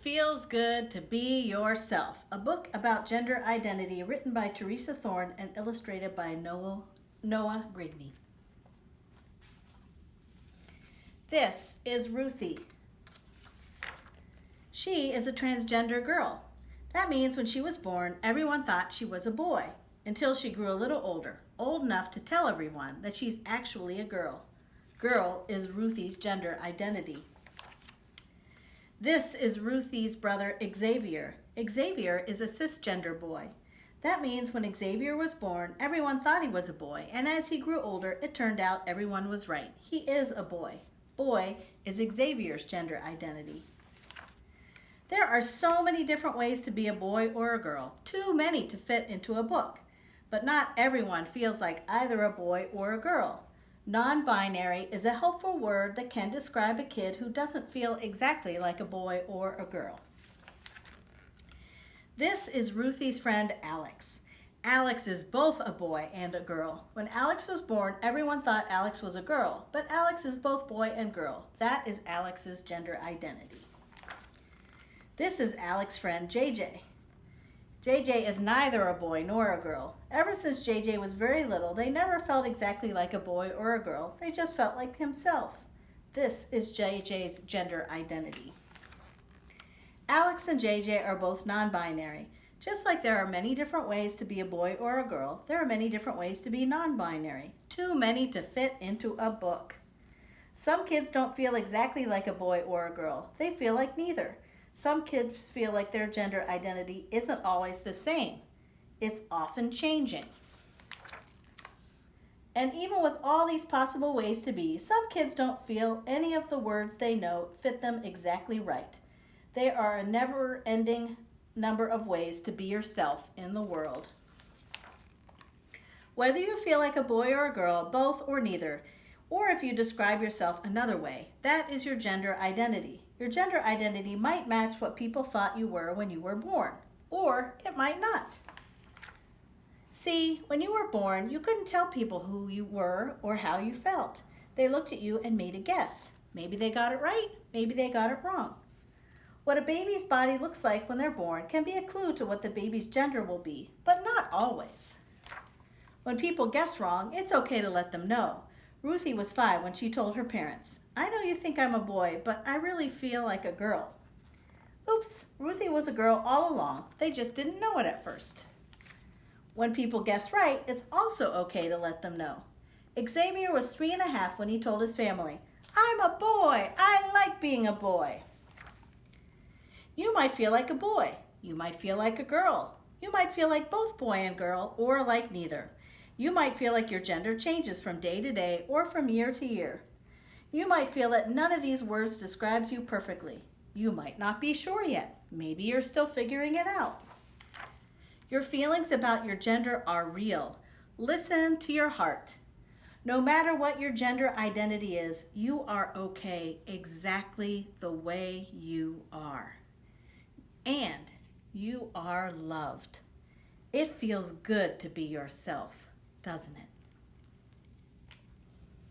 Feels Good to Be Yourself, a book about gender identity written by Teresa Thorne and illustrated by Noah Grigney. This is Ruthie. She is a transgender girl. That means when she was born, everyone thought she was a boy, until she grew a little older, old enough to tell everyone that she's actually a girl. Girl is Ruthie's gender identity. This is Ruthie's brother Xavier. Xavier is a cisgender boy. That means when Xavier was born, everyone thought he was a boy, and as he grew older, it turned out everyone was right. He is a boy. Boy is Xavier's gender identity. There are so many different ways to be a boy or a girl, too many to fit into a book. But not everyone feels like either a boy or a girl. Non-binary is a helpful word that can describe a kid who doesn't feel exactly like a boy or a girl. This is Ruthie's friend Alex. Alex is both a boy and a girl. When Alex was born, everyone thought Alex was a girl, but Alex is both boy and girl. That is Alex's gender identity. This is Alex's friend JJ. JJ is neither a boy nor a girl. Ever since JJ was very little, they never felt exactly like a boy or a girl. They just felt like himself. This is JJ's gender identity. Alex and JJ are both non-binary. Just like there are many different ways to be a boy or a girl, there are many different ways to be non-binary. Too many to fit into a book. Some kids don't feel exactly like a boy or a girl. They feel like neither. Some kids feel like their gender identity isn't always the same. It's often changing. And even with all these possible ways to be, some kids don't feel any of the words they know fit them exactly right. There are a never-ending number of ways to be yourself in the world. Whether you feel like a boy or a girl, both or neither, or if you describe yourself another way, that is your gender identity. Your gender identity might match what people thought you were when you were born, or it might not. See, when you were born, you couldn't tell people who you were or how you felt. They looked at you and made a guess. Maybe they got it right, maybe they got it wrong. What a baby's body looks like when they're born can be a clue to what the baby's gender will be, but not always. When people guess wrong, it's okay to let them know. Ruthie was 5 when she told her parents, "I know you think I'm a boy, but I really feel like a girl." Oops, Ruthie was a girl all along. They just didn't know it at first. When people guess right, it's also okay to let them know. Xavier was 3.5 when he told his family, "I'm a boy. I like being a boy." You might feel like a boy. You might feel like a girl. You might feel like both boy and girl, or like neither. You might feel like your gender changes from day to day or from year to year. You might feel that none of these words describes you perfectly. You might not be sure yet. Maybe you're still figuring it out. Your feelings about your gender are real. Listen to your heart. No matter what your gender identity is, you are okay exactly the way you are. And you are loved. It feels good to be yourself, doesn't it?